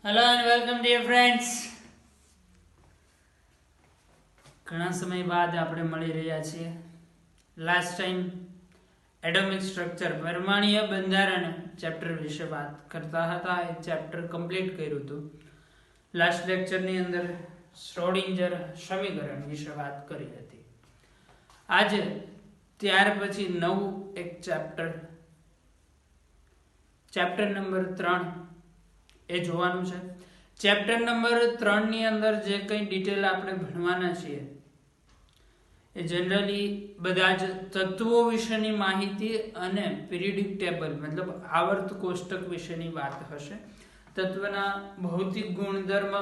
Hello and welcome dear friends. ઘણા સમય બાદ આપણે મળી રહ્યા છીએ. લાસ્ટ ટાઈમ એટોમિક સ્ટ્રક્ચર પરમાણુય બંધારણ ચેપ્ટર વિશે વાત કરતા હતા. એ ચેપ્ટર કમ્પ્લીટ કર્યું હતું. લાસ્ટ લેક્ચરની અંદર શ્રોડિંજર સમીકરણ વિશે વાત કરી હતી. આજે ત્યાર પછી નવું એક ચેપ્ટર નંબર 3 એ જોવાનું છે. ચેપ્ટર નંબર 3 ની અંદર જે કંઈ ડિટેલ આપણે ભણવાના છીએ એ જનરલી બધા જ તત્વો વિશેની માહિતી અને પિરિયોડિક ટેબલ મતલબ આવર્ત કોષ્ટક વિશેની વાત હશે. તત્વના ભૌતિક ગુણધર્મ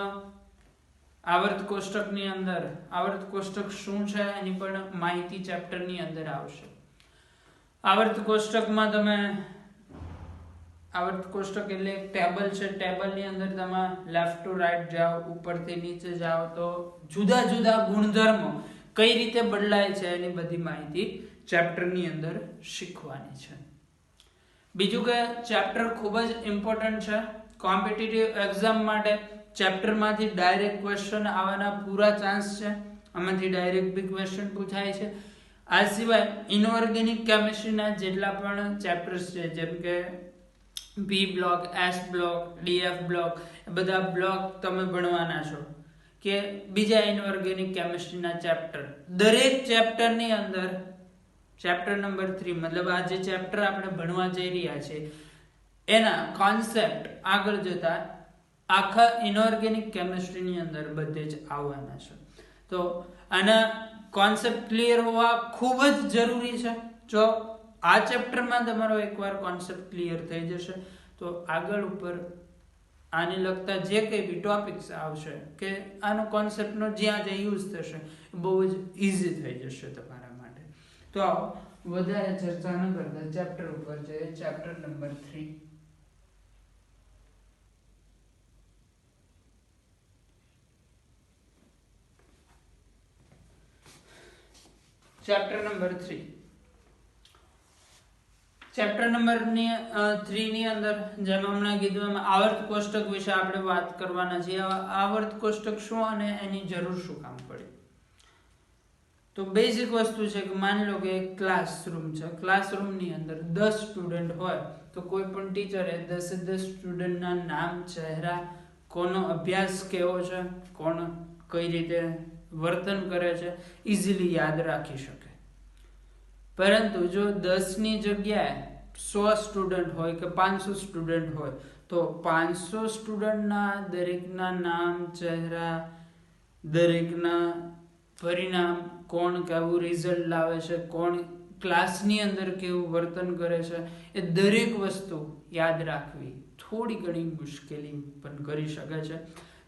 આવર્ત કોષ્ટકની અંદર, આવર્ત કોષ્ટક શું છે એની પણ માહિતી ચેપ્ટરની અંદર આવશે. આવર્ત કોષ્ટકમાં આવર્ત કોષ્ટક એટલે એક ટેબલ છે. ટેબલની અંદર તમે લેફ્ટ ટુ રાઈટ જાઓ, ઉપરથી નીચે જાઓ તો જુદા જુદા ગુણધર્મો કઈ રીતે બદલાય છે એની બધી માહિતી ચેપ્ટરની અંદર શીખવાની છે. બીજું કે ચેપ્ટર ખૂબ જ ઇમ્પોર્ટન્ટ છે. કોમ્પિટિટિવ એક્ઝામ માટે ચેપ્ટરમાંથી ડાયરેક્ટ ક્વેશ્ચન આવવાના પૂરા ચાન્સ છે. આમાંથી ડાયરેક્ટ બી ક્વેશ્ચન પૂછાય છે. આ સિવાય ઇનઓર્ગેનિક કેમિસ્ટ્રીના જેટલા પણ ચેપ્ટર્સ છે, જેમ કે B block, S block, D F block, એ બધા બ્લોક તમે ભણવાના છો. કે બીજા ઇનઓર્ગેનિક કેમિસ્ટ્રીના ચેપ્ટર, દરેક ચેપ્ટરની અંદર ચેપ્ટર નંબર 3 મતલબ આ જે ચેપ્ટર આપણે ભણવા જઈ રહ્યા છીએ એના કોન્સેપ્ટ આગળ જતા આખા ઇનઓર્ગેનિક કેમિસ્ટ્રીની અંદર બધે જ આવવાના છે. તો આના કોન્સેપ્ટ ક્લિયર હોવા ખૂબ જ જરૂરી છે. જો આ ચેપ્ટરમાં તમારો એકવાર કોન્સેપ્ટ ક્લિયર થઈ જશે તો આગળ ઉપર આને લગતા જે કંઈ બી ટોપિક્સ આવશે કે આનો કોન્સેપ્ટનો જ્યાં જે યુઝ થશે બહુ જ ઇઝી થઈ જશે તમારા માટે. તો વધારે ચર્ચા ન કરતા ચેપ્ટર ઉપર જઈએ. Chapter number 3. Chapter number 3. Chapter number 3 ની અંદર જેમ હમણાં કીધું એમ આવર્ત કોષ્ટક વિશે આપણે વાત કરવાના છીએ. આવર્ત કોષ્ટક શું અને એની જરૂર શું કામ પડી? તો બેઝિક વસ્તુ છે કે માની લો કે એક ક્લાસરૂમ છે. ક્લાસરૂમની અંદર 10 સ્ટુડન્ટ હોય તો કોઈ પણ ટીચરે 10 સ્ટુડન્ટના નામ, ચહેરા, કોનો અભ્યાસ કેવો છે, કોણ કઈ રીતે વર્તન કરે છે ઇઝીલી યાદ રાખી શકે. પરંતુ જો 10 ની જગ્યાએ 100 સ્ટુડન્ટ હોય કે 500 સ્ટુડન્ટ હોય તો 500 સ્ટુડન્ટના દરેકના નામ, ચહેરા, દરેકના પરિણામ, કોણ કેવું રિઝલ્ટ લાવે છે, કોણ ક્લાસની અંદર કેવું વર્તન કરે છે, એ દરેક વસ્તુ યાદ રાખવી થોડી ઘણી મુશ્કેલી પણ કરી શકે છે.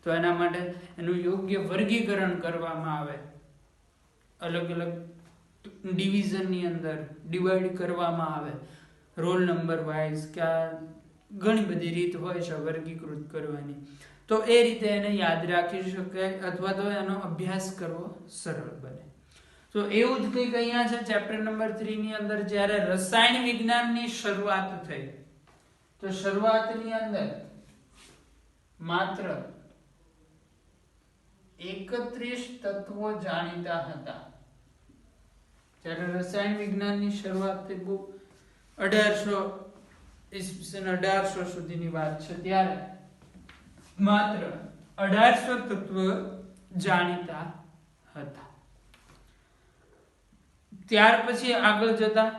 તો એના માટે એનું યોગ્ય વર્ગીકરણ કરવામાં આવે. અલગ અલગ ડિવિઝનની અંદર ડિવાઈડ કરવામાં આવે રોલ નંબર વાઇઝ, કે ઘણી બધી રીત હોય છે વર્ગીકૃત કરવાની. તો એ રીતે એને યાદ રાખી શકાય અથવા તો એનો અભ્યાસ કરવો સરળ બને. તો એવું જ કંઈક અહીંયા છે ચેપ્ટર નંબર 3 ની અંદર. જ્યારે રસાયણ વિજ્ઞાનની શરૂઆત થઈ તો શરૂઆતની અંદર માત્ર 31 તત્વો જાણીતા હતા. જ્યારે રસાયણ વિજ્ઞાનની શરૂઆત થઈ, 1800 સુધીની વાત છે, ત્યારે માત્ર 1800 તત્વ જાણીતા હતા. ત્યાર પછી આગળ જતા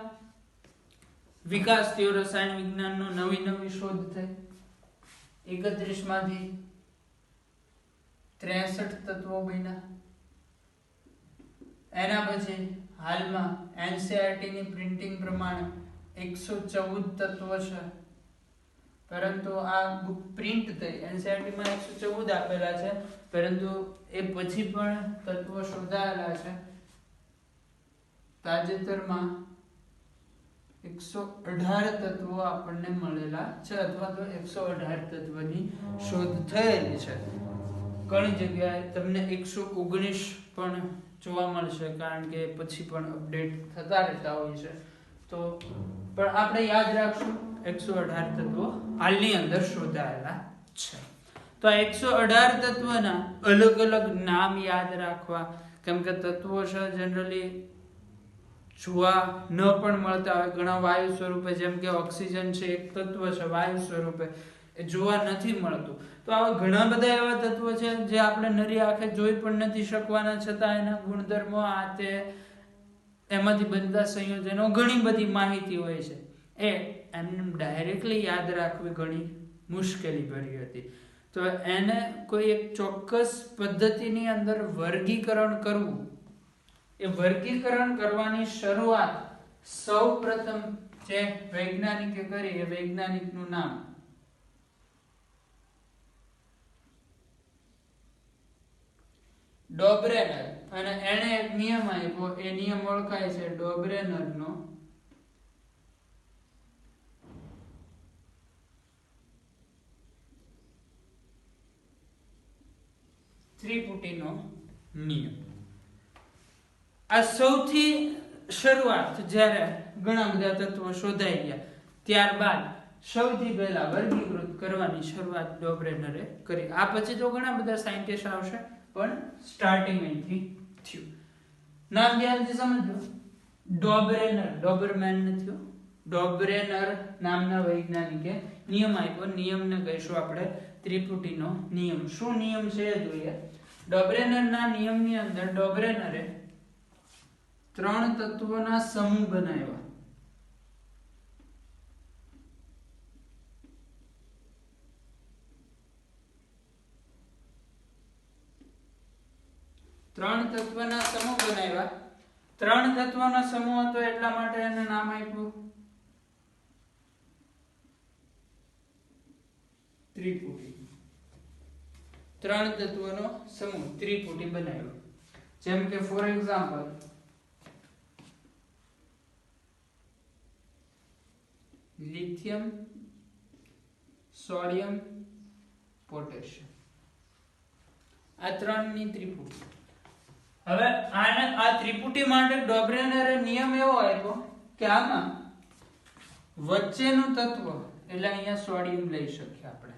વિકાસ થયો રસાયણ વિજ્ઞાનનો. નવી શોધ થઈ. 31 માંથી 63 તત્વો બન્યા. એના પછી હાલમાં એનસીઈઆરટી ની પ્રિન્ટિંગ પ્રમાણે 114 તત્વો છે. પરંતુ આ બુક પ્રિન્ટ થઈ, એનસીઈઆરટી માં 114 આપેલા છે, પરંતુ એ પછી પણ તત્વો શોધાયેલા છે. તાજેતરમાં 118 તત્વો આપણને મળેલા છે અથવા તો 118 તત્વની શોધ થયેલી છે. ઘણી જગ્યાએ તમને 119 પણ જોવા મળશે, કારણ કે પછી પણ અપડેટ થતા રહેતા હોય છે. તો પણ આપણે યાદ રાખશું 118 તત્વો હાલની અંદર શોધાયેલા છે. તો આ 118 તત્વના અલગ અલગ નામ યાદ રાખવા, કેમ કે તત્વો છે જનરલી જોવા ન પણ મળતા હોય ઘણા વાયુ સ્વરૂપે, જેમ કે ઓક્સિજન છે એક તત્વ છે વાયુ સ્વરૂપે, એ જોવા નથી મળતું. તો આવા ઘણા બધા એવા તત્વો છે જે આપણે નરી આંખે જોઈ પણ નથી શકવાના, છતાં એના ગુણધર્મો આ તે એમાંથી બનતા સંયોજનો ઘણી બધી માહિતી હોય છે, એ એમને ડાયરેક્ટલી યાદ રાખવી ઘણી મુશ્કેલી ભરી હતી. તો એને કોઈ એક ચોક્કસ પદ્ધતિની અંદર વર્ગીકરણ કરવું, એ વર્ગીકરણ કરવાની શરૂઆત સૌ પ્રથમ જે વૈજ્ઞાનિકે કરી, એ વૈજ્ઞાનિકનું નામ ડોબ્રેનર, અને એને એક નિયમ આપ્યો, એ નિયમ ઓળખાય છે ડોબ્રેનરનો ત્રિપુટીનો નિયમ. આ સૌથી શરૂઆત જ્યારે ઘણા બધા તત્વો શોધાઈ ગયા ત્યારબાદ સૌથી પહેલા વર્ગીકૃત કરવાની શરૂઆત ડોબ્રેનરે કરી. આ પછી તો ઘણા બધા સાયન્ટિસ્ટ આવશે, પણ સ્ટાર્ટિંગ અહીંથી થયું. નામ ધ્યાનથી સમજો. ડોબ્રેનર, ડોબરમેન નથી, ડોબ્રેનર નામના વૈજ્ઞાનિકે નિયમ આપ્યો. નિયમને કહીશું આપણે ત્રિપુટીનો નિયમ. શું નિયમ છે એ જોઈએ. ડોબ્રેનરના નિયમની અંદર ડોબ્રેનરે 3 તત્વોના સમૂહ બનાવ્યા. ત્રણ તત્વના સમૂહ હતો એટલા માટે એને નામ આપ્યું ત્રિપુટી. 3 તત્વનો સમૂહ ત્રિપુટી બનાવ્યો. જેમ કે for example lithium, sodium, potassium, આ 3ની ત્રિપુટી. હવે આ ત્રિપુટી માટે ડોબ્રેનરે નિયમ એવો આપ્યો કે આમાં વચ્ચેનું તત્વ, એટલે અહીંયા સોડિયમ લઈ શકીએ આપણે.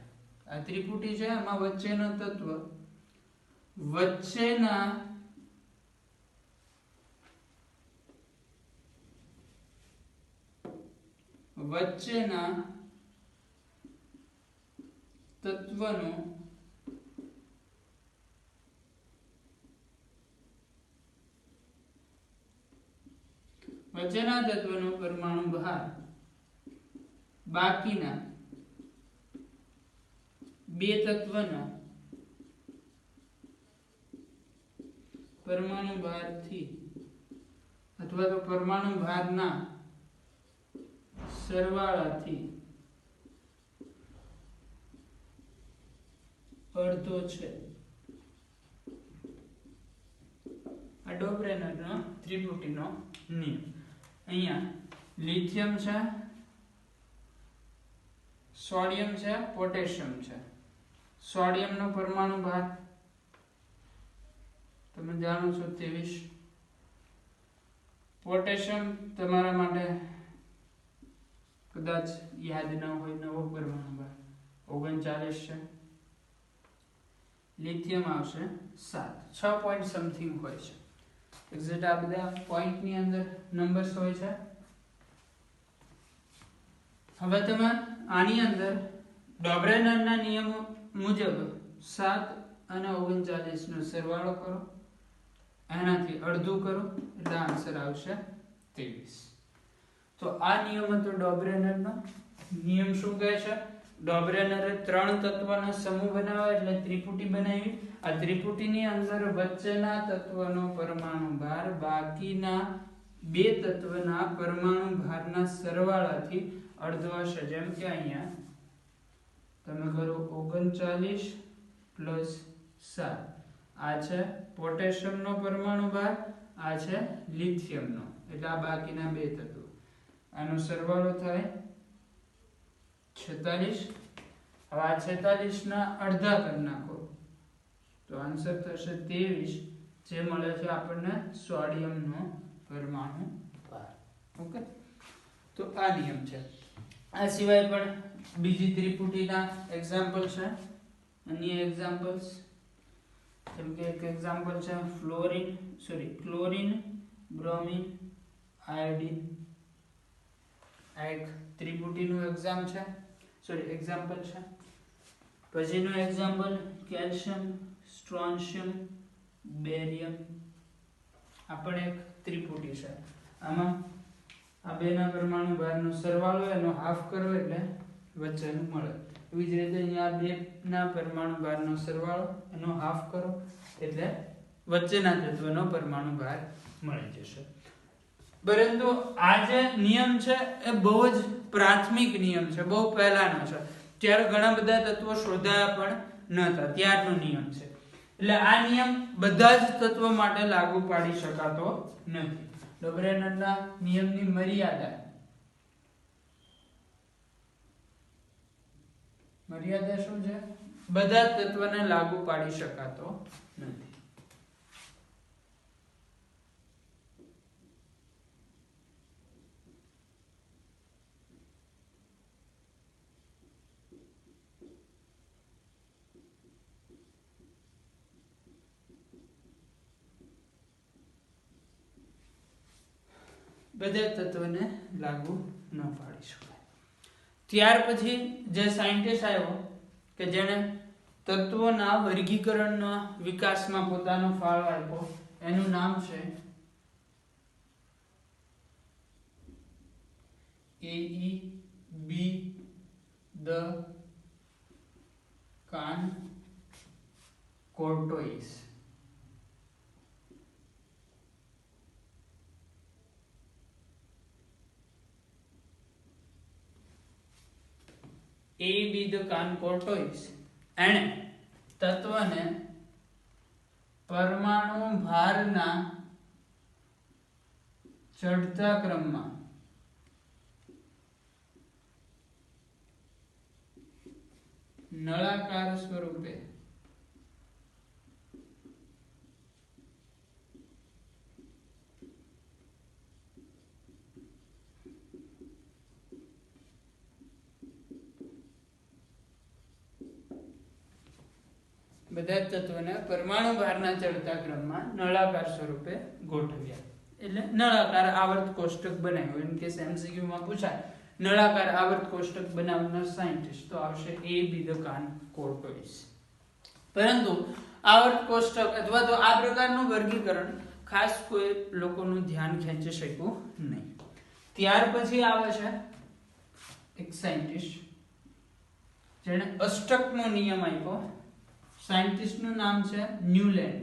આ ત્રિપુટી છે, એમાં વચ્ચેનો તત્વ, વચ્ચેના તત્વનું પરમાણુ ભાર બાકીના 2 તત્વનો પરમાણુ ભારથી અથવા તો પરમાણુ ભારના સરવાળાથી અડધો છે. આ ડોબ્રેનરનો ત્રિપુટીનો નિયમ. અહીંયા લિથિયમ છે, સોડિયમ છે, પોટેશિયમ છે. સોડિયમનો પરમાણુ ભાર તમે જાણો છો 23. પોટેશિયમ તમારા માટે કદાચ યાદ ન હોય, નવો પરમાણુ ભાર 39 છે. લિથિયમ આવશે 7. 6 પોઈન્ટ સમથિંગ હોય છે. એક્ઝેક્ટ આ બધા પોઈન્ટની અંદર નંબર્સ હોય છે. હવે તમે આની અંદર ડોબ્રેનરના નિયમો મુજબ 7 અને 39 નો સરવાળો કરો, એનાથી અડધું કરો એટલે આન્સર આવશે 23. તો આ નિયમ હતો ડોબ્રેનરનો. નિયમ શું કહે છે? ડોબ્રેનરે 3 તત્વનો સમૂહ બનાવ્યો એટલે ત્રિપુટી બનાવી. આ ત્રિપુટીની અંદર વચ્ચેના તત્વનો પરમાણુ ભાર બાકીના 2 તત્વના પરમાણુ ભારના સરવાળાથી અડધો હશે. જેમ કે અહીંયા તમે કરો 39 પ્લસ 7, આ છે પોટેશિયમનો પરમાણુ ભાર, આ છે લિથિયમનો, એટલે આ બાકીના 2 તત્વો. આનો સરવાળો થાય 46. હવે આ 46 ના અડધા કરી નાખો તો આન્સર થશે 23, જે મળે છે આપણને સોડિયમનો પરમાણુ ભાર. ઓકે, તો આ નિયમ છે. આ સિવાય પણ બીજી ત્રિપુટીના એક્ઝામ્પલ છે. અન્ય એક્ઝામ્પલ્સ જેમ કે એક એક્ઝામ્પલ છે ક્લોરીન, બ્રોમિન, આયોડિન. આ એક ત્રિપુટીનું એક્ઝામ્પલ છે. પછીનું એક્ઝામ્પલ કેલ્શિયમ, સ્ટ્રોન્શિયમ, બેરિયમ. આ પણ એક ત્રિપુટી છે. આમાં આ બેના પરમાણુ ભારનો સરવાળો એનો હાફ કરો એટલે વચ્ચેનું મળે. એવી જ રીતે અહીંયા બે ના પરમાણુ ભારનો સરવાળો એનો હાફ કરો એટલે વચ્ચેના તત્વનો પરમાણુ ભાર મળી જશે. પરંતુ આ જે નિયમ છે એ બહુ જ પ્રાથમિક નિયમ છે, બહુ પહેલાનો છે. ત્યારે ઘણા બધા તત્વો શોધાયા પણ નહોતા, ત્યારનો નિયમ છે. એટલે આ નિયમ બધા જ તત્વો માટે લાગુ પાડી શકાતો નથી. ડોબરેનરના નિયમની મર્યાદા શું છે? બધા જ તત્વને લાગુ પાડી શકાતો નથી. બધા તત્વને લાગુ ન પાડી શકાય. ત્યાર પછી જે સાયન્ટિસ્ટ આવ્યો કે જેણે તત્વોના વર્ગીકરણના વિકાસમાં પોતાનો ફાળો આપ્યો, એનું નામ છે A.E.B. ધ કાન કોર્ટોઇસ. A.E.B. ધ કાન કોર્ટોઇસ એણે તત્વને પરમાણુ ભારના ચડતા ક્રમમાં નળાકાર સ્વરૂપે બધા જ તત્વોને પરમાણુ ભારના ચડતા ક્રમમાં નળાકાર સ્વરૂપે ગોઠવ્યા. એટલે નળાકાર આવર્ત કોષ્ટક બનાવ્યું. એમ કે MCQ માં પૂછાય નળાકાર આવર્ત કોષ્ટક બનાવનાર સાયન્ટિસ્ટ, તો આવશે A.B. ધ કાન કોર્ટોઇસ. પરંતુ આવર્ત કોષ્ટક અથવા તો આ પ્રકારનું વર્ગીકરણ ખાસ કોઈ લોકોનું ધ્યાન ખેંચી શક્યું નહીં. ત્યાર પછી આવે છે એક સાયન્ટિસ્ટ જેણે અષ્ટકનો નિયમ આપ્યો. સાયન્ટિસ્ટનું નામ છે ન્યુલેન્ડ.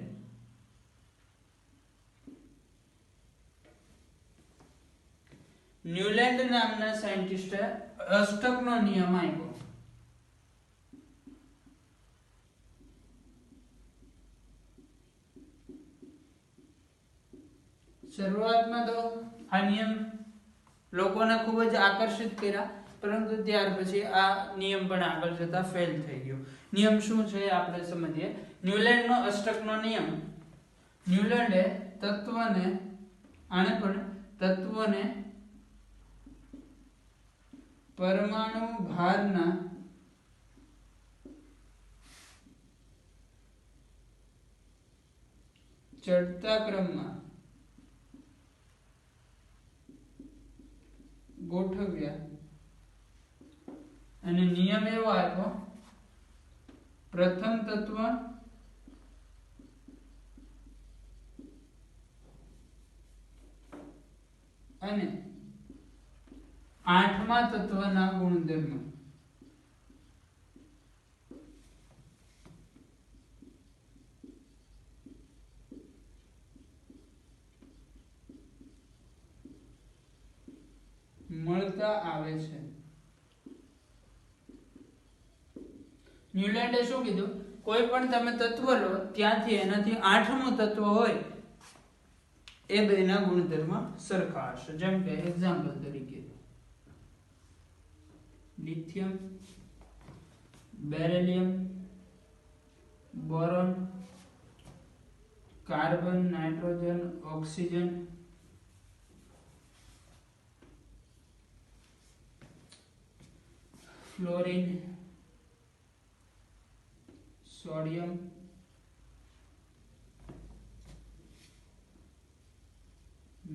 ન્યુલેન્ડ નામના સાયન્ટિસ્ટે અષ્ટકનો નિયમ આપ્યો. શરૂઆતમાં તો આ નિયમ લોકોને ખૂબ જ આકર્ષિત કર્યા, પરંતુ ત્યાર પછી આ નિયમ પણ આગળ જતા ફેલ થઈ ગયો. નિયમ શું છે આપણે સમજીએ. ન્યુલેન્ડનો અષ્ટકનો નિયમ. ન્યુલેન્ડે તત્વને પરમાણુ ભારના ચડતા ક્રમમાં ગોઠવ્યા અને નિયમ એવો આપ્યો, પ્રથમ તત્વ અને આઠમા તત્વના ગુણધર્મ મળતા આવે છે. ન્યુલેન્ડે શું કીધું? કોઈ પણ તમે તત્વ લો ત્યાંથી એનાથી આઠમું તત્વ હોય એ બેના ગુણધર્મ સરખા હશે. જેમ કે એક્ઝામ્પલ તરીકે lithium, beryllium, boron, carbon, nitrogen, oxygen, fluorine, sodium,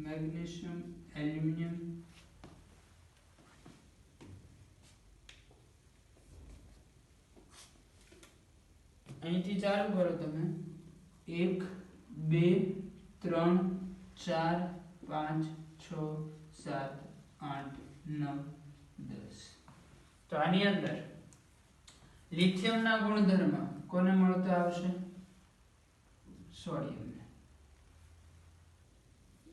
magnesium, aluminium, અહીંથી ચાલુ કરો તમે 1 2 3 4 5 6 7 8 9 10. તો આની અંદર લિથિયમના ગુણધર્મ કોને મળતા આવશે? સોડિયમને.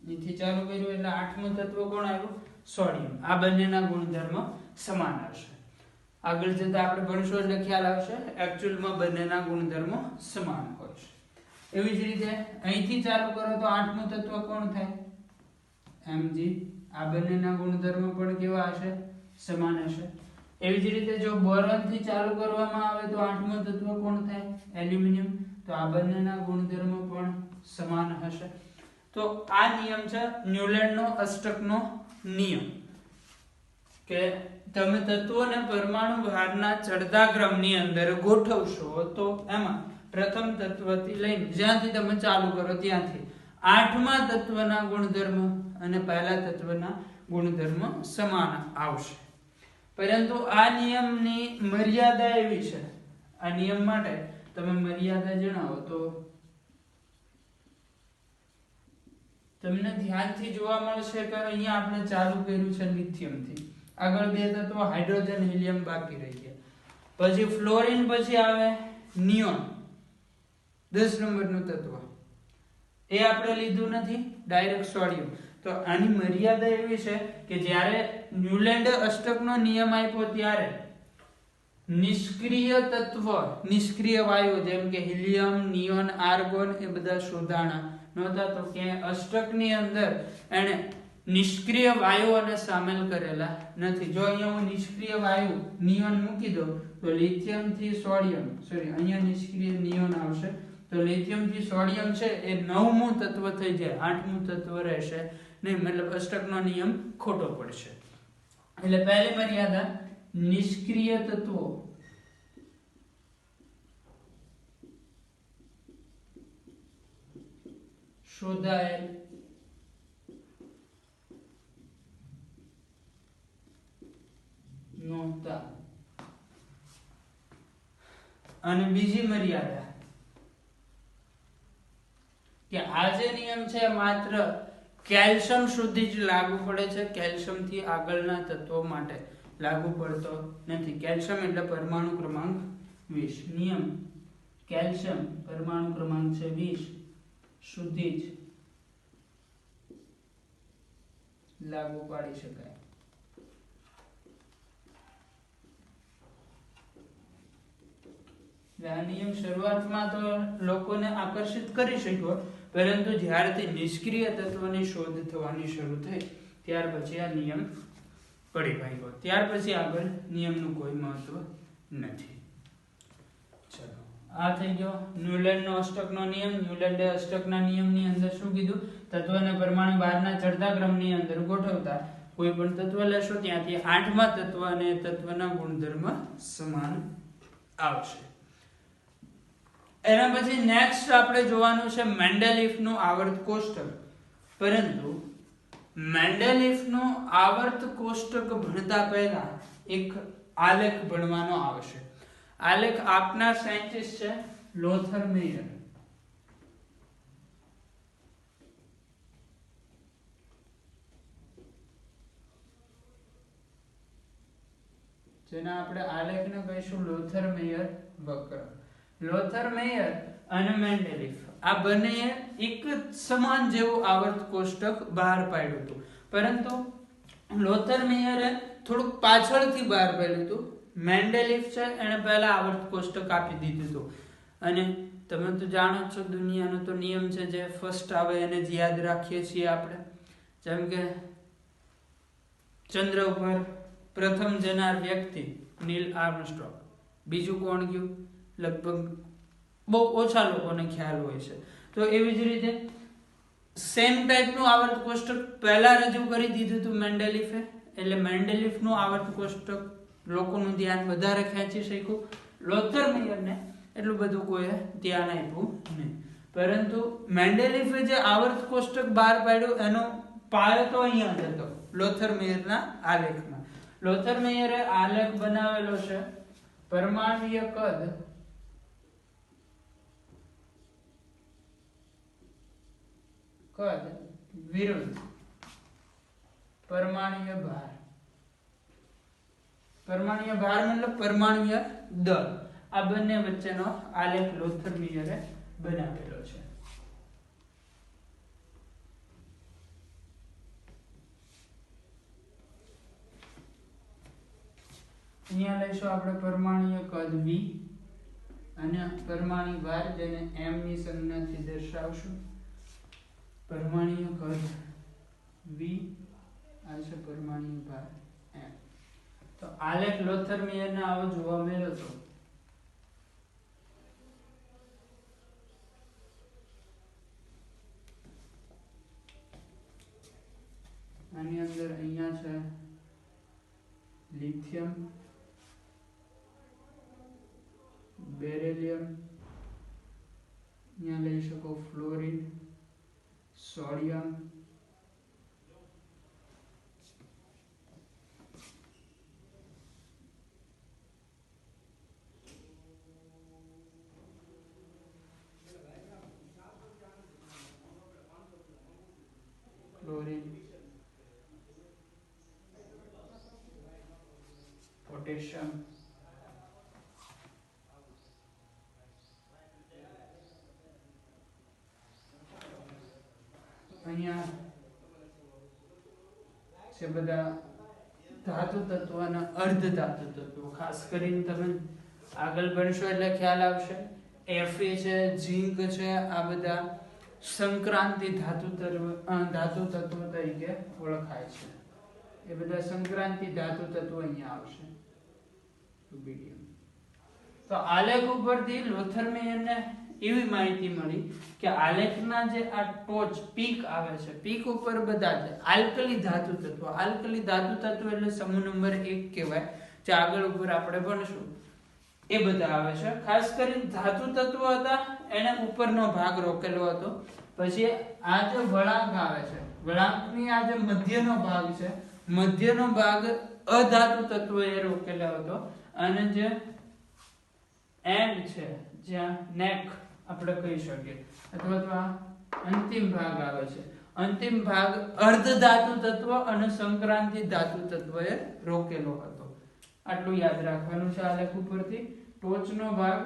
અહીંથી ચાલુ કર્યું એટલે આઠમું તત્વ કોણ આવ્યું? સોડિયમ. આ બંનેના ગુણધર્મ સમાન આવશે. આગળ જતા આપણે ભણશું એટલે ખ્યાલ આવશે એકચ્યુઅલમાં બંનેના ગુણધર્મો સમાન હોય છે. એવી જ રીતે અહીંથી ચાલુ કરો તો આઠમું તત્વ કોણ થાય? Mg. આ બંનેના ગુણધર્મો પણ કેવા હશે? સમાન હશે. એવી જ રીતે જો બોરોન થી ચાલુ કરવામાં આવે તો આઠમું તત્વ કોણ થાય? એલ્યુમિનિયમ. તો આ બંનેના ગુણધર્મો પણ સમાન હશે. તો આ નિયમ છે ન્યુલેન્ડનો અષ્ટકનો નિયમ કે તમે તત્વોને પરમાણુ ભારના ચડતા ક્રમની અંદર ગોઠવશો તો એમાં પ્રથમ તત્વથી લઈને જ્યાંથી તમે ચાલુ કરો ત્યાંથી આઠમા તત્વના ગુણધર્મ અને પહેલા તત્વના ગુણધર્મ સમાન આવશે. પરંતુ આ નિયમની મર્યાદા એવી છે, આ નિયમ માટે તમે મર્યાદા જણાવો તો તમને ધ્યાનથી જોવા મળશે કે અહીંયા આપણે ચાલુ કર્યું છે લિથિયમથી, આગળ બે તત્વો હાઇડ્રોજન હિલિયમ બાકી રહી ગયા, પછી ફ્લોરિન, પછી આવે નિયોન 10 નંબરનું તત્વ, એ આપણે લીધું નથી, ડાયરેક્ટ સોડિયમ. તો આની મર્યાદા એવી છે કે જ્યારે ન્યુલેન્ડ અષ્ટકનો નિયમ આપ્યો ત્યારે નિષ્ક્રિય તત્વ, નિષ્ક્રિય વાયુ જેમ કે હિલિયમ, નિયોન, આર્ગોન એ બધા શોધાણા નહોતા. તો કે અષ્ટકની અંદર એને નિષ્ક્રિય વાયુઓને સામેલ કરેલા નથી. જો અહીંયા હું નિષ્ક્રિય વાયુ નિયોન મૂકી દઉં તો લિથિયમ થી સોડિયમ, સોરી અહીંયા નિષ્ક્રિય નિયોન આવશે, તો લિથિયમ થી સોડિયમ છે એ 9મું તત્વ થઈ જાય, 8મું તત્વ રહેશે નહીં, મતલબ અષ્ટકનો નિયમ ખોટો પડશે. એટલે પહેલી મર્યાદા નિષ્ક્રિય તત્વો શોધાયેલ નહોતા. અને બીજી મર્યાદા કે આ જે નિયમ છે માત્ર કેલ્શિયમ સુધી જ લાગુ પડે છે, કેલ્શિયમ થી આગળના તત્વો માટે લાગુ પડતો નથી. કેલ્શિયમ એટલે પરમાણુ ક્રમાંક 20. નિયમ કેલ્શિયમ પરમાણુ ક્રમાંક છે 20 સુધી જ લાગુ પાડી શકાય. આ નિયમ શરૂઆતમાં તો લોકોને આકર્ષિત કરી શક્યો, પરંતુ જ્યારથી નિષ્ક્રિય તત્વની શોધ થવાની શરૂ થઈ ત્યાર પછી આ નિયમ પડી ભાગ્યો. ત્યાર પછી આગળ નિયમનું કોઈ મહત્વ નથી. ચલો, આ થઈ ગયો ન્યુલેન્ડનો અષ્ટકનો નિયમ. ન્યુલેન્ડે અષ્ટકના નિયમની અંદર શું કીધું? તત્વને પરમાણુ બહારના ચડતા ક્રમની અંદર ગોઠવતા કોઈ પણ તત્વ લેશો ત્યાંથી આઠમા તત્વ અને તત્વના ગુણધર્મ સમાન આવશે. એના પછી નેક્સ્ટ આપણે જોવાનું છે મેન્ડેલિફનું આવર્ત કોષ્ટક. પરંતુ મેન્ડેલિફનું આવર્ત કોષ્ટક ભણતા પહેલા એક આલેખ ભણવાનો આવશે. આલેખ આપના સાયન્ટિસ્ટ છે લોથર મેયર. જેના આપણે આલેખને કહીશું લોથર મેયર વક્ર. લોથર મેયર અને મેન્ડેલિફ આ બંને એક સમાન જેવું આવર્ત કોષ્ટક બહાર પાડ્યું હતું, પરંતુ લોથર મેયરે થોડુંક પાછળથી બહાર પાડ્યું હતું. મેન્ડેલિફ છે એને પહેલા આવર્ત કોષ્ટક આપી દીધું હતું. અને તમે તો જાણો છો દુનિયાનો તો નિયમ છે જે ફર્સ્ટ આવે એને જ યાદ રાખીએ છીએ આપણે. જેમ કે ચંદ્ર ઉપર પ્રથમ જનાર વ્યક્તિ નીલ આર્મસ્ટ્રોંગ, બીજું કોણ ગયું લગભગ બહુ ઓછા લોકોને ખ્યાલ હોય છે. તો એવી જ રીતે સેમ ટાઈપનું આવર્ત કોષ્ટક પહેલા રજૂ કરી દીધું હતું મેન્ડેલિફે, એટલે મેન્ડેલિફનું આવર્ત કોષ્ટક લોકોનું ધ્યાન વધારે ખેંચી શક્યું. લોથર મેયરને એટલું બધું કોઈ ધ્યાન આપ્યું નહીં. પરંતુ મેન્ડેલિફે જે આવર્ત કોષ્ટક બહાર પાડ્યું એનો પાયો તો અહીંયા જ હતો, લોથરમેયરના આલેખમાં. લોથરમેયરે આલેખ બનાવેલો છે પરમાણ્વીય કદ વિરુદ્ધ પરમાણ્વીય ભાર. પરમાણ્વીય ભાર મતલબ પરમાણ્વીય દળ. આ બંને વચ્ચેનો આલેખ લોથરમેયરે બનાવેલો છે. અહીંયા લઈશું આપણે પરમાણ્વીય કદ V અને પરમાણ્વીય ભાર, જેને m ની સંજ્ઞાથી દર્શાવશું. પરમાણ્વીય કદ V આ છે પરમાણ્વીય ભાર m. તો આલેખ લોથરમેયરને આવો જોવા મળ્યો હતો. આની અંદર અહીંયા છે લિથિયમ, બેરિલિયમ, અહીંયા લઈ શકો ફ્લોરિન, સોડિયમ, પોટેશિયમ, અહીંયા છે બધા ધાતુ તત્વો અને અર્ધ ધાતુ તત્વો. ખાસ કરીને તમે આગળ ભણશો એટલે ખ્યાલ આવશે. Fe છે, ઝીંક છે, આ બધા સંક્રાંતિ ધાતુ તત્વો તરીકે ઓળખાય છે. એ બધા સંક્રાંતિ ધાતુ તત્વો અહીંયા આવશે. તો આલેખ ઉપરથી લોથરમેયરને એવી માહિતી મળી કે આલેખના જે આ ટોચ પીક આવે છે, પીક ઉપર બધા જ આલ્કલી ધાતુ તત્વો. આલ્કલી ધાતુ તત્વો એટલે સમૂહ નંબર 1 કહેવાય, જે આગળ ઉપર આપણે ભણશું. એ બધા આવે છે. ખાસ કરીને ધાતુ તત્વો હતા એના ઉપરનો ભાગ રોકેલો હતો. પછી આ જે વળાંક આવે છે, વળાંકની આ જે મધ્યનો ભાગ છે, મધ્યનો ભાગ અધાતુ તત્વો એ રોકેલો હતો. અને જે એન્ડ છે, જ્યાં નેક આપણે કહી શકીએ, અથવા તો આ અંતિમ ભાગ આવે છે, અંતિમ ભાગ અર્ધ ધાતુ તત્વ અને સંક્રાંતિ ધાતુ તત્વએ રોકેલો હતો. આટલું યાદ રાખવાનું છે આલેખ ઉપરથી. ટોચનો ભાગ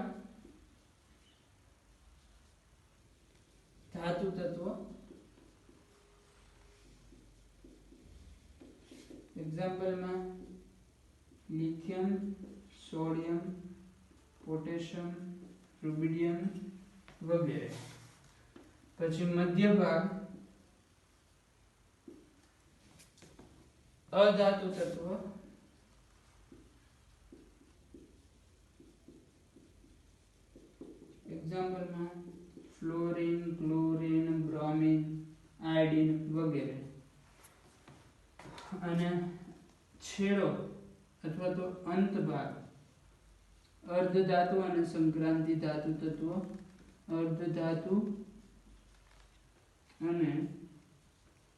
ધાતુ તત્વ, એક્ઝામ્પલમાં લિથિયમ, સોડિયમ, પોટેશિયમ, રૂબિડિયમ વગેરે. પછી મધ્ય ભાગ અધાતુ તત્વ, એક્ઝામ્પલમાં ફ્લોરિન, ક્લોરિન, બ્રોમિન, આયોડિન વગેરે. અને છેડો અથવા તો અંત ભાગ અર્ધ ધાતુ અને સંક્રાંતિ ધાતુ તત્વો, અર્ધ ધાતુ અને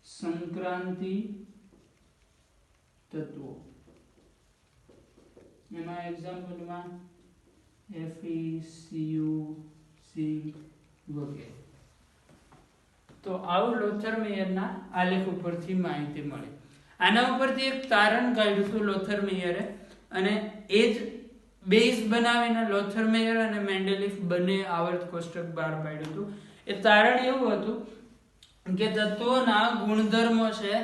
સંક્રાંતિ તત્વો. એમાં એક્ઝામ્પલમાં Fe, Cu, ઝિંક વગેરે. તો આવું લોથરમેયરના આલેખ ઉપરથી માહિતી મળી. આના ઉપરથી એક તારણ કાઢ્યું હતું લોથરમેયરે, અને એ જ બેઝ બનાવીને લોથરમેયર અને મેન્ડેલિફ બંને આવર્ત કોષ્ટક બહાર પાડ્યું હતું. એ તારણ એવું હતું કે તત્વોના ગુણધર્મો છે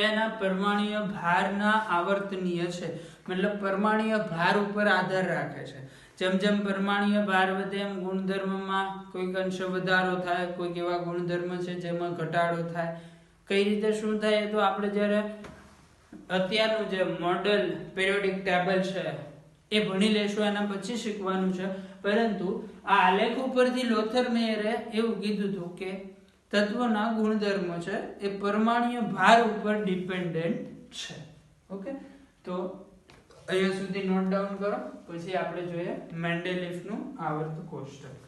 એના પરમાણ્વીય ભારના આવર્તનીય છે, મતલબ પરમાણ્વીય ભાર ઉપર આધાર રાખે છે. જેમ જેમ પરમાણ્વીય ભાર વધે એમ ગુણધર્મમાં કોઈક અંશે વધારો થાય, કોઈક એવા ગુણધર્મ છે જેમાં ઘટાડો થાય. કઈ રીતે શું થાય તો આપણે જ્યારે અત્યારનું જે મોડેલ પિરિયોડિક ટેબલ છે એ ભણી લેશું, એના પછી શીખવાનું છે. પરંતુ આ આલેખ ઉપરથી લોથરમેયરે એવું કીધું હતું કે તત્વના ગુણધર્મો છે એ પરમાણ્વીય ભાર ઉપર ડિપેન્ડન્ટ છે. ઓકે, તો અહીંયા સુધી નોટ ડાઉન કરો, પછી આપણે જોઈએ મેન્ડેલિફનું આવર્ત કોષ્ટક.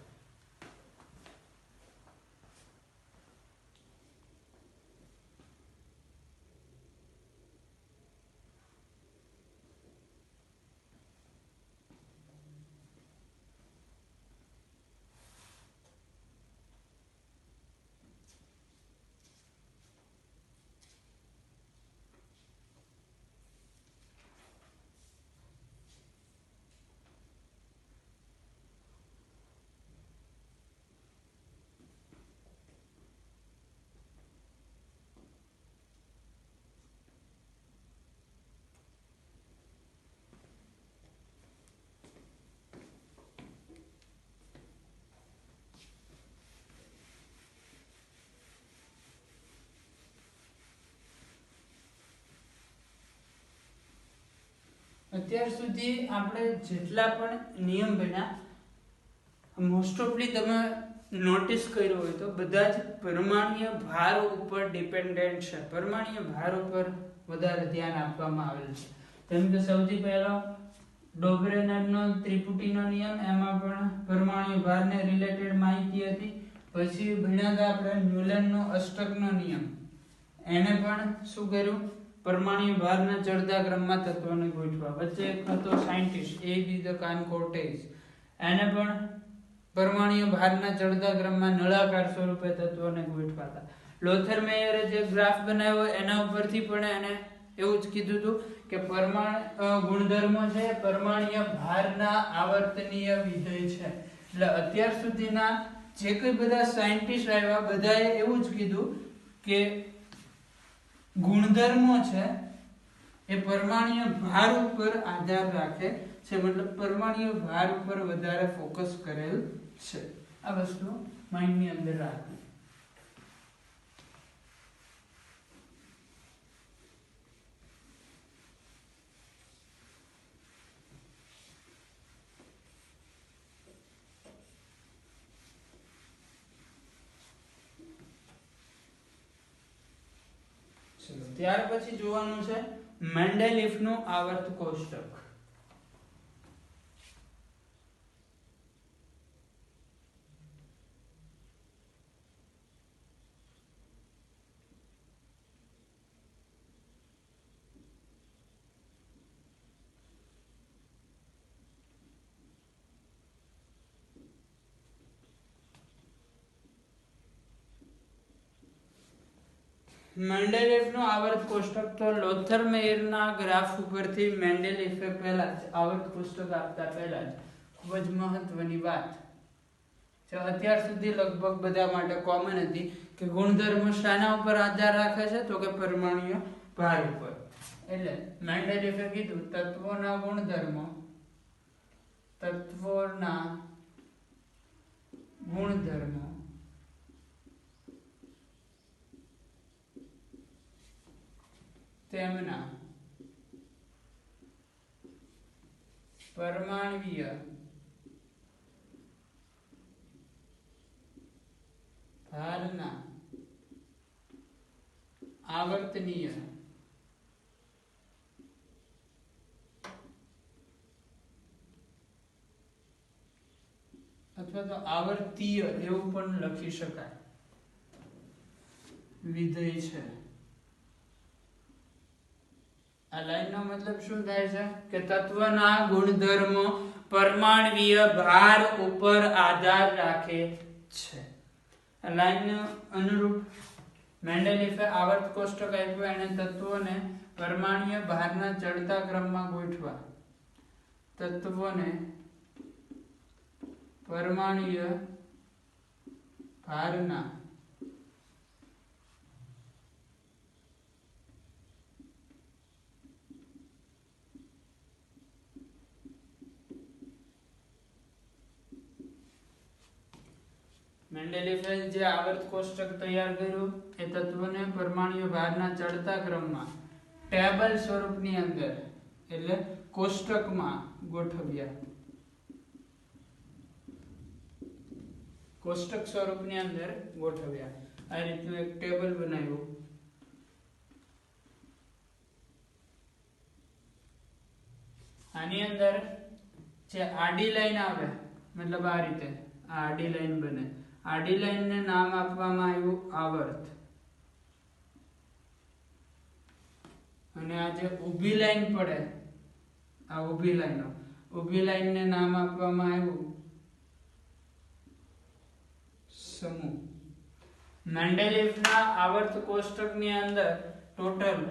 અત્યાર સુધી આપણે જેટલા પણ નિયમ બન્યા મોસ્ટ ઓફલી તમે નોટિસ કર્યો હોય તો બધા જ પરમાણ્વીય ભાર ઉપર ડિપેન્ડન્ટ છે. પરમાણ્વીય ભાર ઉપર વધારે ધ્યાન આપવામાં આવેલ છે. જેમ કે સૌથી પહેલો ડોબરેનરનો ત્રિપુટીનો નિયમ, એમાં પણ પરમાણ્વીય ભારને રિલેટેડ માહિતી હતી. પછી ભણ્યા હતા આપણે ન્યુલનનો અષ્ટકનો નિયમ, એને પણ શું કર્યું, પરમાણ્વીય ભારના ચડતા ક્રમમાં તત્વોને ગોઠવા. વચ્ચે એક હતો સાયન્ટિસ્ટ A.B. કાનકોર્ટેઝ, એને પણ પરમાણ્વીય ભારના ચડતા ક્રમમાં નળાકાર સ્વરૂપે તત્વોને ગોઠવા હતા. લોથરમેયરે જે ગ્રાફ બનાવ્યો એના ઉપરથી પણ એને એવું જ કીધું હતું કે પરમાણુ ગુણધર્મો છે પરમાણ્વીય ભારના આવર્તનીય વિધેય છે. એટલે અત્યાર સુધીના જે કોઈ બધા સાયન્ટિસ્ટ આવ્યા બધાએ એવું જ કીધું કે ગુણધર્મો છે એ પરમાણ્વીય ભાર ઉપર આધાર રાખે છે, મતલબ પરમાણ્વીય ભાર ઉપર વધારે ફોકસ કરેલ છે. આ વસ્તુ માઇન્ડની અંદર રાખવી. ત્યાર પછી જોવાનું છે મેન્ડેલિફનું આવર્ત કોષ્ટક. મેન્ડેલિફનું આવર્ત કોષ્ટક તો લોથરમેયરના ગ્રાફ ઉપરથી મેન્ડેલિફે પહેલા જ આવર્ત કોષ્ટક આપતા પહેલા જ ખૂબ જ મહત્વની વાત છે. અત્યાર સુધી લગભગ બધા માટે કોમન હતી કે ગુણધર્મો શાના ઉપર આધાર રાખે છે, તો કે પરમાણ્વીય ભાર ઉપર. એટલે મેન્ડેલિફે કીધું તત્વોના ગુણધર્મો તેમના પરમાણ્વીય ભારના આવર્તનીય અથવા તો આવર્તીય એવું પણ લખી શકાય વિધેય છે. આ લાઈનનો મતલબ શું થાય છે કે તત્વના ગુણધર્મો પરમાણ્વીય ભાર ઉપર આધાર રાખે છે. આ લાઈનને અનુરૂપ મેન્ડેલિફે આવર્ત કોષ્ટક આપ્યું, એને તત્વોને પરમાણ્વીય ભારના ચડતા ક્રમમાં ગોઠવા. તત્વોને પરમાણ્વીય ભારના મેન્ડેલિફે જે આવર્ત કોષ્ટક તૈયાર કર્યું એ તત્વોને પરમાણ્વીય ભારના ચડતા ક્રમમાં ટેબલ સ્વરૂપની અંદર એટલે કોષ્ટકમાં ગોઠવ્યા. કોષ્ટક સ્વરૂપની અંદર ગોઠવ્યા. આ રીતનું એક ટેબલ બનાવ્યું. આની અંદર જે આડી લાઈન આવે મતલબ આ રીતે આડી લાઈન બને, આડી લાઈન ને નામ આપવામાં આવ્યું આવર્ત, અને આ જે ઊભી લાઈન પડે આ ઊભી લાઈન ને નામ આપવામાં આવ્યું સમૂહ. મેન્ડેલિફના આવર્ત કોષ્ટકની અંદર ટોટલ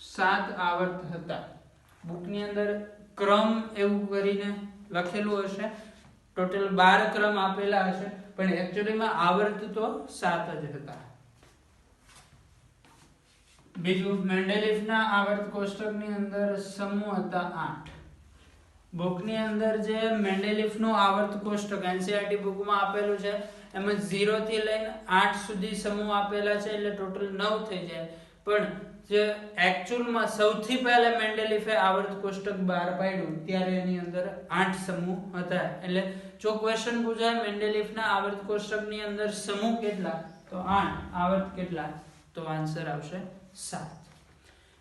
7 આવર્ત હતા. બુકની અંદર ક્રમ એવું કરીને લખેલું હશે, ટોટલ 12 ક્રમ આપેલા હશે, પણ એકચ્યુઅલીમાં આવર્ત તો 7 જ હતા. બીજું, મેન્ડેલિફના આવર્ત કોષ્ટકની અંદર સમૂહ હતા 8. બુકની અંદર જે મેન્ડેલિફનું આવર્ત કોષ્ટક એનસીઈઆરટી બુકમાં આપેલું છે એમાં 0 થી લઈને 8 સુધી સમૂહ આપેલા છે, એટલે ટોટલ 9 થઈ જાય. પણ જે એકચ્યુઅલમાં સૌથી પહેલા મેન્ડેલિફે આવર્ત કોષ્ટક બહાર પાડ્યું ત્યારે એની અંદર 8 સમૂહ હતા. એટલે જો ક્વેશ્ચન પૂછાય મેન્ડેલિફના આવર્ત કોષ્ટકની અંદર સમૂહ કેટલા તો 8, આવર્ત કેટલા તો આન્સર આવશે 7.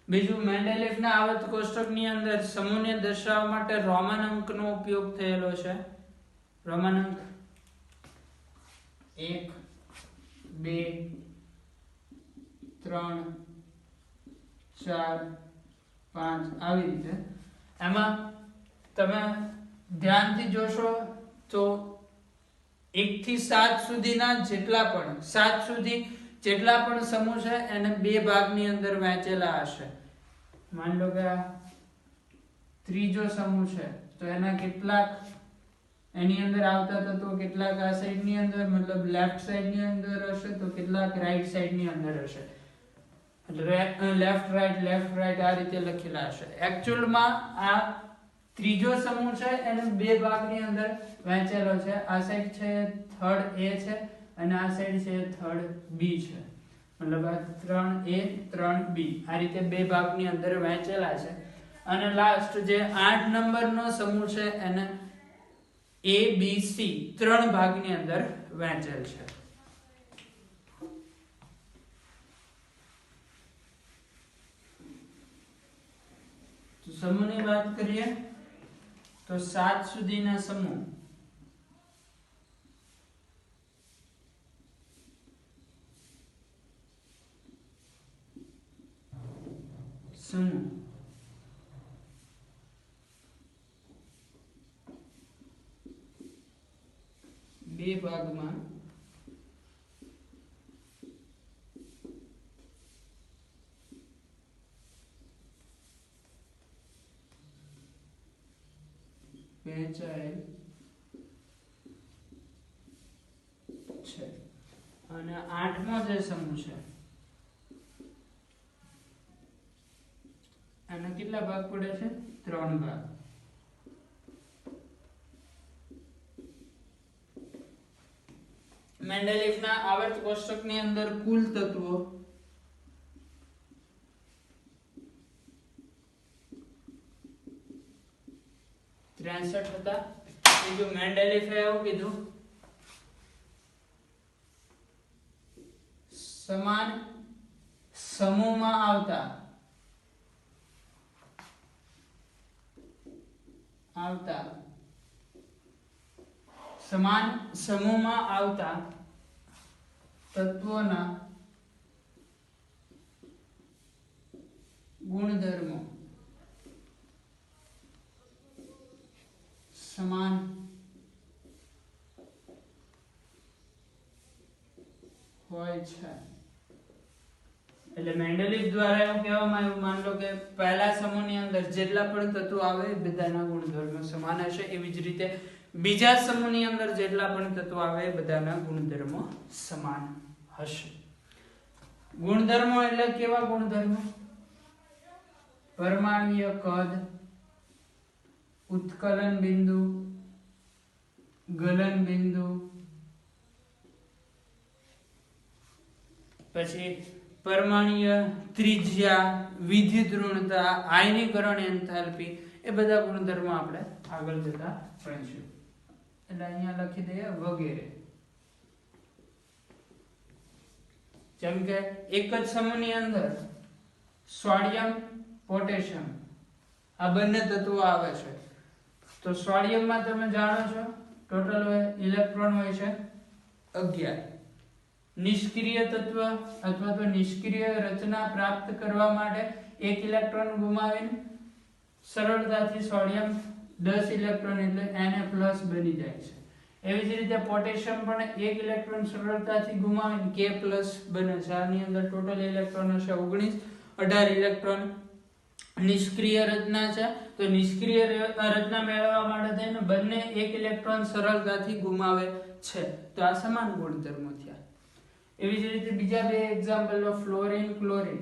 બીજું, મેન્ડેલિફના આવર્ત કોષ્ટકની અંદર સમૂહને દર્શાવવા માટે રોમન અંકનો ઉપયોગ થયેલો છે. રોમન અંક 1, 2, 3, 4, 5 આવી રીતે. એમાં તમે ધ્યાનથી જોશો તો 1 થી 7 સુધીના જેટલા પણ સમૂહ છે એને 2 ભાગની અંદર વહેંચેલા હશે. માની લો કે આ ત્રીજો સમૂહ છે તો એના કેટલાક એની અંદર આવતા તત્વો કેટલાક આ સાઈડ ની અંદર મતલબ લેફ્ટ સાઈડ ની અંદર હશે તો કેટલાક રાઈટ સાઈડ ની અંદર હશે. લેફ્ટ રાઈટ આ રીતે લખેલા હશે. એકચ્યુઅલમાં આ ત્રીજો સમૂહ છે એને 2 ભાગની અંદર વહેંચેલો છે. આ સાઈડ છે થર્ડ એ છે અને આ સાઈડ છે થર્ડ બી છે. મતલબ આ 3A 3B આ રીતે 2 ભાગની અંદર વહેંચેલા છે. અને લાસ્ટ જે 8 નંબરનો સમૂહ છે એને A B C 3 ભાગની અંદર વહેંચેલ છે. તો સમૂહની વાત કરીએ તો 7 સુધીના સમૂહ બે ભાગમાં વહેંચાયેલ છે. અને 8મો જે સમૂહ છે આના કેટલા ભાગ પડે છે 3 ભાગ. મેન્ડેલિફના આવર્ત કોષ્ટકની અંદર કુલ તત્વો 63 હતા. બીજું, મેન્ડેલિફે એવું કીધું સમાન સમૂહમાં આવતા સમાન સમૂહમાં આવતા તત્વોના ગુણધર્મો સમાન હોય છે. એટલે મેન્ડેલિફ દ્વારા એવું કહેવામાં આવ્યું, માન લો કે પહેલા સમૂહની અંદર જેટલા પણ તત્વો આવે એ બધાના ગુણધર્મો સમાન હશે. એવી જ રીતે બીજા સમૂહની અંદર જેટલા પણ તત્વો આવે એ બધાના ગુણધર્મો સમાન હશે. ગુણધર્મો એટલે કેવા ગુણધર્મો? પરમાણ્વીય કદ, ઉત્કલન બિંદુ, ગલન બિંદુ, પછી પરમાણ્વીય ત્રિજ્યા, વિદ્યુત ઋણતા, આયનીકરણ એન્થાલ્પી, એ બધા ગુણધર્મો આપણે આગળ જતા ભણીશું. એટલે અહીંયા લખી દઈએ વગેરે. જેમ કે એક જ સમૂહની અંદર સોડિયમ, પોટેશિયમ આ બંને તત્વો આવે છે. તો સોડિયમમાં તમે જાણો છો ટોટલ ઇલેક્ટ્રોન હોય છે 11. નિષ્ક્રિય તત્વ અથવા તો નિષ્ક્રિય રચના પ્રાપ્ત કરવા માટે એક ઇલેક્ટ્રોન ગુમાવીને સરળતાથી સોડિયમ 10 ઇલેક્ટ્રોન એટલે Na+ બની જાય છે. એવી જ રીતે પોટેશિયમ પણ એક ઇલેક્ટ્રોન સરળતાથી ગુમાવીને K+ બને છે. આની અંદર ટોટલ ઇલેક્ટ્રોન હશે 19. 18 ઇલેક્ટ્રોન નિષ્ક્રિય રચના છે. તો નિષ્ક્રિય રચના મેળવવા માટે થઈને બંને એક ઇલેક્ટ્રોન સરળતાથી ગુમાવે છે. તો આ સમાન ગુણધર્મો થયા. એવી જ રીતે બીજા બે એક્ઝામ્પલ લો, ફ્લોરિન ક્લોરિન.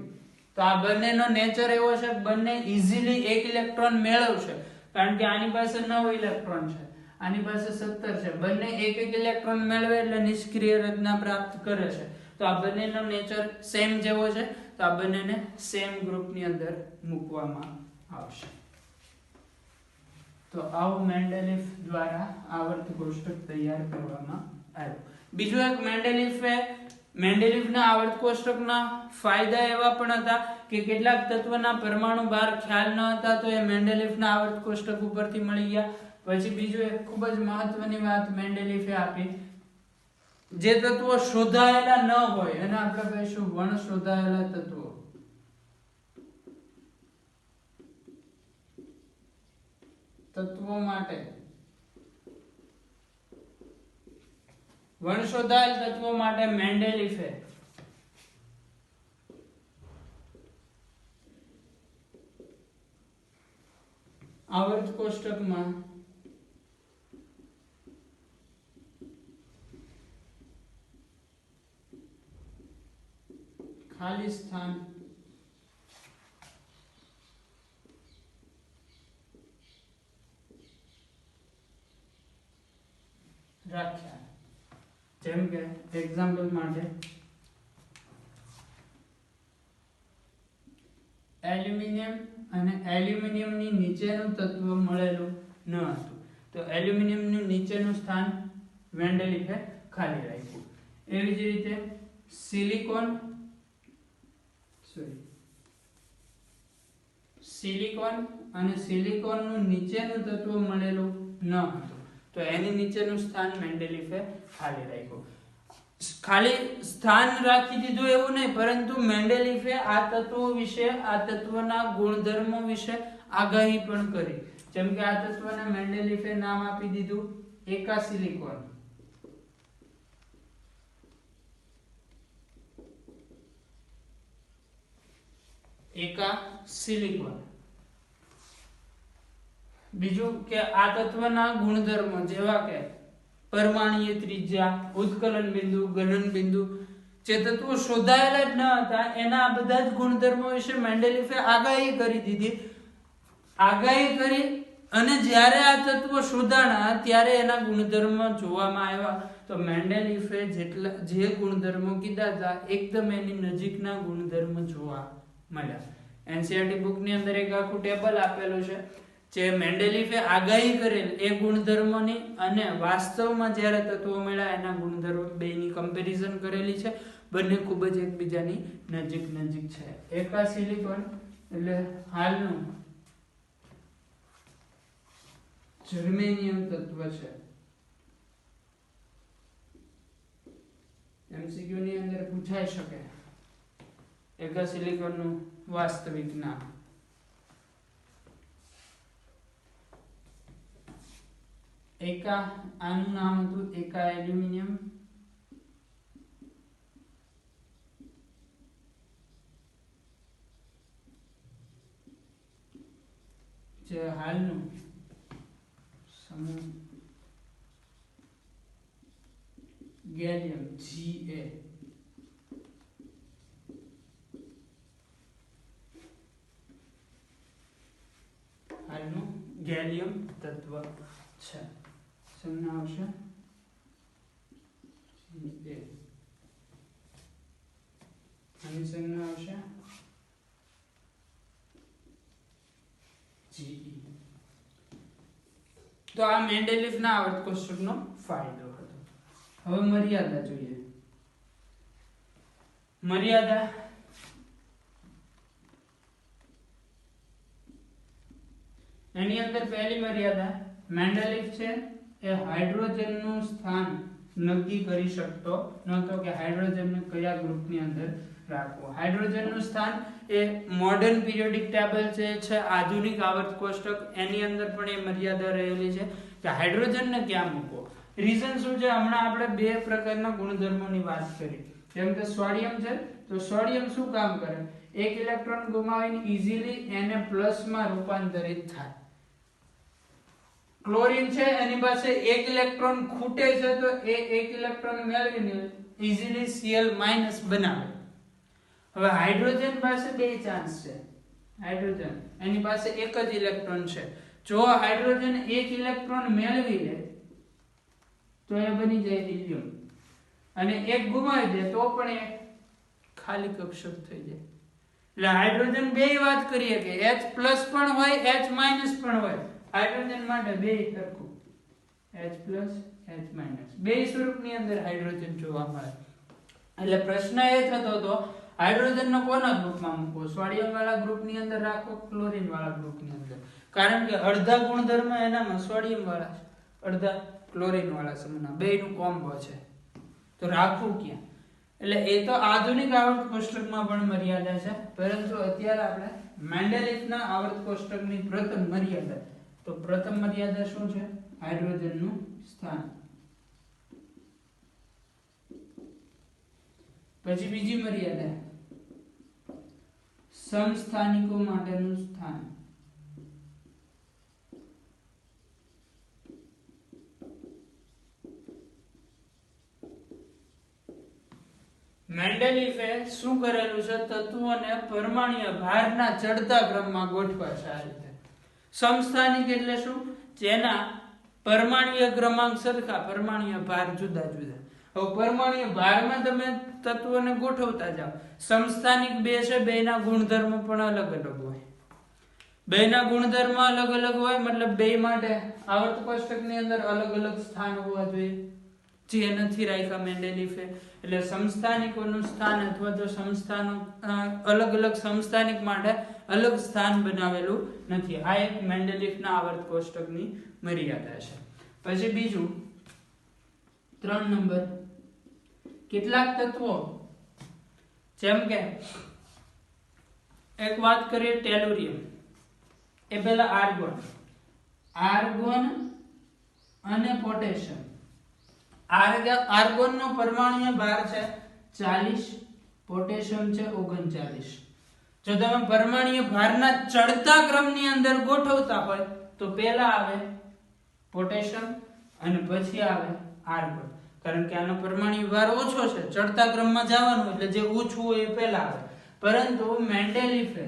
તો આ બંનેનો નેચર એવો છે કે બંને ઈઝીલી એક ઇલેક્ટ્રોન મેળવશે, કારણ કે આની પાસે 9 ઇલેક્ટ્રોન છે, આની પાસે 17 છે. બંને એક એક ઇલેક્ટ્રોન મેળવે એટલે નિષ્ક્રિય રચના પ્રાપ્ત કરે છે. તો આ બંનેનો નેચર સેમ જેવો છે, તો આ બંનેને સેમ ગ્રુપની અંદર મૂકવામાં આવશે. તો આવું મેન્ડેલિફ દ્વારા આવર્ત કોષ્ટક તૈયાર કરવામાં આવ્યું. બીજું એક મેન્ડેલિફના આવર્ત કોષ્ટકના ફાયદા એવા પણ હતા કે કેટલાક તત્વના પરમાણુ ભાર ખ્યાલ ન હતા, તો એ મેન્ડેલિફના આવર્ત કોષ્ટક ઉપરથી મળી ગયા. પછી બીજું એક ખૂબ જ મહત્વની વાત મેન્ડેલિફે આપી, જે તત્વો શોધાયેલા ન હોય એને આપણે કહીશું વણશોધાયેલા તત્વો. તત્વો માટે વણશોધાયેલ તત્વો માટે મેન્ડેલિફે આવર્ત કોષ્ટકમાં ખાલી સ્થાન રાખ્યા. જેમ કે એક્ઝામ્પલ માટે એલ્યુમિનિયમ અને એલ્યુમિનિયમની નીચેનું તત્વ મળેલું ન હતું, તો એલ્યુમિનિયમનું નીચેનું સ્થાન મેન્ડેલિફે ખાલી રાખ્યું. એવી જ રીતે સિલિકોન અને સિલિકોનનું નીચેનું તત્વ મળેલું ન હતું, તો એની નીચેનું સ્થાન મેન્ડેલિફે ખાલી રાખ્યું. ખાલી સ્થાન રાખી દીધું એવું નહીં, પરંતુ મેન્ડેલિફે આ તત્વો વિશે, આ તત્વના ગુણધર્મો વિશે આગાહી પણ કરી. જેમ કે આ તત્વને મેન્ડેલિફે નામ આપી દીધું એકાસિલિકોન. એકાસિલિકોન. બીજું કે આ તત્વના ગુણધર્મો જેવા કે પરમાણ્વીય ત્રિજ્યા, ઉત્કલન બિંદુ, ગલન બિંદુ, જે તત્વો શોધાયેલા જ ન હતા એના બધા જ ગુણધર્મો વિશે મેન્ડેલિફે આગાહી કરી દીધી. આગાહી કરી અને જ્યારે આ તત્વો શોધાણા ત્યારે એના ગુણધર્મો જોવામાં આવ્યા, તો મેન્ડેલિફે જે ગુણધર્મો કીધા હતા એકદમ એની નજીકના ગુણધર્મો જોવા મળ્યા. એનસીઈઆરટી બુકની અંદર એક આખું ટેબલ આપેલું છે જે મેન્ડેલિફે આગાહી કરેલ એ ગુણધર્મોની અને વાસ્તવમાં જ્યારે તત્વો મળ્યા એના ગુણધર્મો બેની કમ્પેરિઝન કરેલી છે. બંને ખૂબ જ એકબીજાની નજીક છે. એકાસિલિકોન એટલે હાલનું જર્મેનિયમ તત્વ છે. એમસીક્યુ ની અંદર પૂછાઈ શકે એકાસિલિકોન નું વાસ્તવિક નામ. આનું નામ હતું એકા એલ્યુમિનિયમ. જે હાલનું સમૂહ ગેલિયમ Ga. હાલનું ગેલિયમ તત્વ છે. સંજ્ઞા આવશે Ga. આની સંજ્ઞા આવશે Ge. તો આ મેન્ડેલિફના આવર્ત કોષ્ટકનો ફાયદો હતો. હવે મર્યાદા જોઈએ. મર્યાદા એની અંદર પહેલી મર્યાદા મેન્ડેલિફ છે એ હાઇડ્રોજનનું સ્થાન નક્કી કરી શકતો નહોતો કે હાઇડ્રોજનને કયા ગ્રુપની અંદર રાખવું. હાઇડ્રોજનનું સ્થાન એ મોડર્ન પિરિયોડિક ટેબલ છે આધુનિક આવર્ત કોષ્ટક, એની અંદર પણ એ મર્યાદા રહેલી છે કે હાઇડ્રોજનને ક્યાં મૂકવો. રીઝન શું છે? હમણાં આપણે બે પ્રકારના ગુણધર્મોની વાત કરી. જેમ કે સોડિયમ છે, તો સોડિયમ શું કામ કરે? એક ઇલેક્ટ્રોન ગુમાવીને ઇઝીલી એને પ્લસમાં રૂપાંતરિત થાય. ક્લોરીન છે એની પાસે એક ઇલેક્ટ્રોન ખૂટે છે તો એ એક ઇલેક્ટ્રોન મેળવીને ઇઝીલી Cl- બનાવે. હવે હાઇડ્રોજન પાસે બે ચાન્સ છે. હાઇડ્રોજન એની પાસે એક જ ઇલેક્ટ્રોન છે. જો હાઇડ્રોજન એક ઇલેક્ટ્રોન મેળવી લે તો એ બની જાય હિલિયમ, અને એક ગુમાવી દે તો પણ એ ખાલી કક્ષક થઈ જાય. એટલે હાઇડ્રોજન બે વાત કરીએ કે H+ પણ હોય, H- પણ હોય. હાઇડ્રોજન માટે બે સરખું, H+, H-, બે સ્વરૂપની અંદર હાઇડ્રોજન જોવા મળે. એટલે પ્રશ્ન એ થતો હતો હાઇડ્રોજનનો કોના ગ્રુપમાં મૂકવો? સોડિયમ વાળા ગ્રુપની અંદર રાખો, ક્લોરીન વાળા ગ્રુપની અંદર? કારણ કે અડધા ગુણધર્મ એનામાં સોડિયમ વાળા છે, અડધા ક્લોરીન વાળા સમૂહના, બેયનું કોમ્બો છે. તો રાખવું ક્યાં? એટલે એ તો આધુનિક આવર્ત કોષ્ટકમાં પણ મર્યાદા છે, પરંતુ અત્યારે આપણે મેન્ડેલિફના આવર્ત કોષ્ટકની પ્રથમ મર્યાદા, તો પ્રથમ મર્યાદા શું છે? હાઇડ્રોજનનું સ્થાન. પછી બીજી મર્યાદા સમસ્થાનિકો માટેનું સ્થાન. મેન્ડેલિફે શું કરેલું છે? તત્વોને પરમાણ્વીય ભારના ચડતા ક્રમમાં ગોઠવા છે આ રીતે. સમસ્થાનિક એટલે શું? જેના પરમાણ્વીય ક્રમાંક સરખા, પરમાણ્વીય ભાર જુદા જુદા. હવે પરમાણ્વીય ભારમાં તમે તત્વોને ગોઠવતા જાઓ. સમસ્થાનિક બે છે, બેના ગુણધર્મ પણ અલગ અલગ હોય. બેના ગુણધર્મ અલગ અલગ હોય મતલબ બે માટે આવર્ત કોષ્ટકની અંદર અલગ અલગ સ્થાન હોવા જોઈએ, જે નથી રાખ્યા મેન્ડેલિફે. એટલે સમસ્થાનિકોનું સ્થાન અથવા તો સમસ્થાનો અલગ અલગ સમસ્થાનિક માટે અલગ સ્થાન બનાવેલું નથી. આ એક મેન્ડેલિફના આવર્ત કોષ્ટકની મર્યાદા છે. પછી બીજું 3 નંબર, કેટલાક તત્વો જેમ કે એક વાત કરીએ ટેલુરિયમ, એ પહેલા આર્ગોન અને પોટેશિયમ. આર્ગોન નો પરમાણુય ભાર છે 40, પોટેશિયમ છે 39. જો તમે પરમાણુય ભારના ચડતા ક્રમની અંદર ગોઠવતા હોય તો પહેલા આવે પોટેશિયમ અને પછી આવે આર્ગોન. કારણ કે આનો પરમાણુય ભાર ઓછો છે, ચડતા ક્રમમાં જવાનું એટલે જે ઓછું હોય એ પહેલા આવે. પરંતુ મેન્ડેલિફે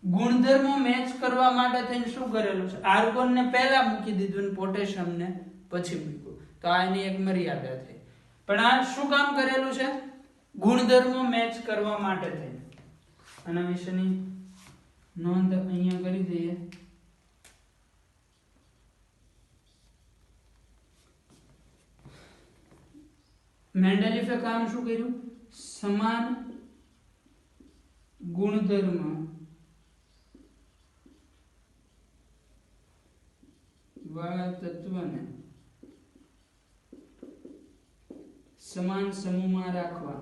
ગુણધર્મો મેચ કરવા માટે થઈને શું કરેલું છે? આર્ગોન ને પહેલા મૂકી દીધું અને પોટેશિયમ ને પછી મૂક્યું. તો આ એની એક મર્યાદા થઈ. પણ આ શું કામ કરેલું છે? ગુણધર્મો મેચ કરવા માટે થઈને. આના વિશેની નોંધ અહીંયા કરી દઈએ. મેન્ડેલિફે કામ શું કર્યું? સમાન ગુણધર્મ વાળા તત્વને સમાન સમૂહમાં રાખવા.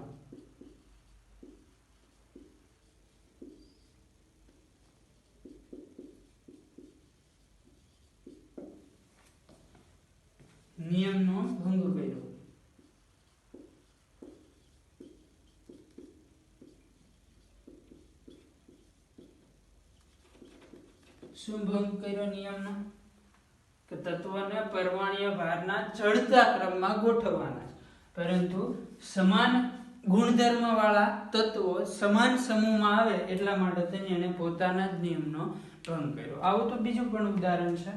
નિયમનો ભંગ કર્યો. શું ભંગ કર્યો નિયમનો? કે તત્વને પરમાણ્વીય ભારના ચડતા ક્રમમાં ગોઠવવાના, પરંતુ સમાન ગુણધર્મ વાળા તત્વો સમાન સમૂહમાં આવે એટલા માટે તેને એને પોતાના જ નિયમનો ભંગ કર્યો. આવું તો બીજું પણ ઉદાહરણ છે.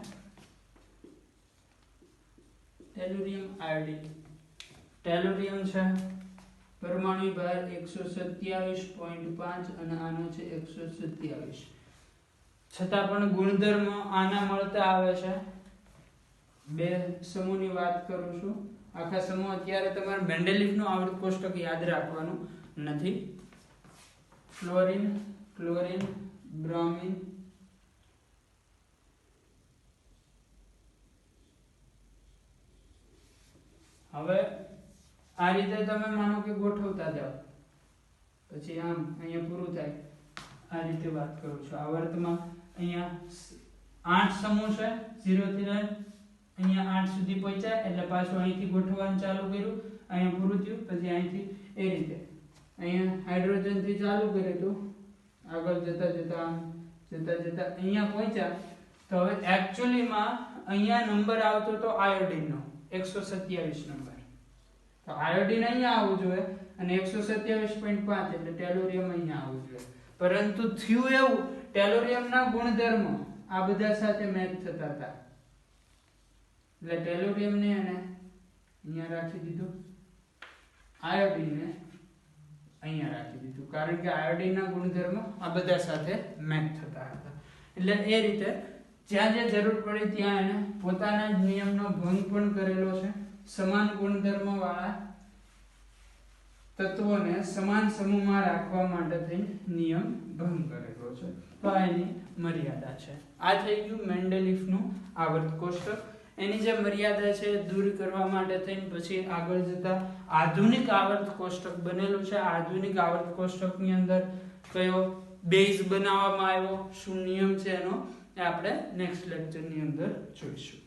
Tellurium iodine. ટેલુરિયમ છે પરમાણુ ભાર 127.5 અને આનો છે 127. છતાં પણ ગુણધર્મો આના મળતા આવે છે. બે સમૂહની વાત કરું છું. આખા સમૂહ અત્યારે તમારે મેન્ડેલિફનું આવર્ત કોષ્ટક યાદ રાખવાનું નથી. ફ્લોરિન, ક્લોરીન, બ્રોમિન, હવે આ રીતે તમે માનો કે ગોઠવતા જાઓ, પછી આમ અહીંયા પૂરું થાય, આ રીતે વાત કરું છું. આવર્તમાં અહીંયા 8 સમૂહ છે, 0 થી લઈને અહીંયા 8 સુધી પહોંચ્યા, એટલે પાછું અહીંથી ગોઠવવાનું ચાલુ કર્યું, અહીંયા પૂરું થયું, પછી અહીંથી એ રીતે અહીંયા હાઇડ્રોજન થી ચાલુ કર્યું હતું, આગળ જતા જતા આમ જતા જતા અહીંયા પહોંચ્યા. તો હવે એકચ્યુઅલીમાં અહીંયા નંબર આવતો તો આયોડિનનો 127 નંબર. તો આયોડિન અહીંયા આવવું જોઈએ અને 127.5 એટલે ટેલોરિયમ અહીંયા આવવું જોઈએ. પરંતુ થયું એવું, ટેલોરિયમના ગુણધર્મો આ બધા સાથે મેચ થતા હતા, એટલે ટેલોરિયમને એને અહીંયા રાખી દીધું, આયોડિનને અહીંયા રાખી દીધું, કારણ કે આયોડિનના ગુણધર્મો આ બધા સાથે મેચ થતા હતા. એટલે એ રીતે જ્યાં જ્યાં જરૂર પડી ત્યાં એને પોતાના જ નિયમનો ભંગ પણ કરેલો છે. સમાન ગુણધર્મો વાળા તત્વોને સમાન સમૂહમાં રાખવા માટે થઈ નિયમ ભંગ કરેલો છે. તો આ એની મર્યાદા છે. આ થઈ ગયું મેન્ડેલિફનું આવર્ત કોષ્ટક. એની જે મર્યાદા છે દૂર કરવા માટે થઈને પછી આગળ જતા આધુનિક આવર્ત કોષ્ટક બનેલું છે. આધુનિક આવર્ત કોષ્ટકની અંદર કયો બેઝ બનાવવામાં આવ્યો, શું નિયમ છે એનો આપણે નેક્સ્ટ લેક્ચરની અંદર જોઈશું.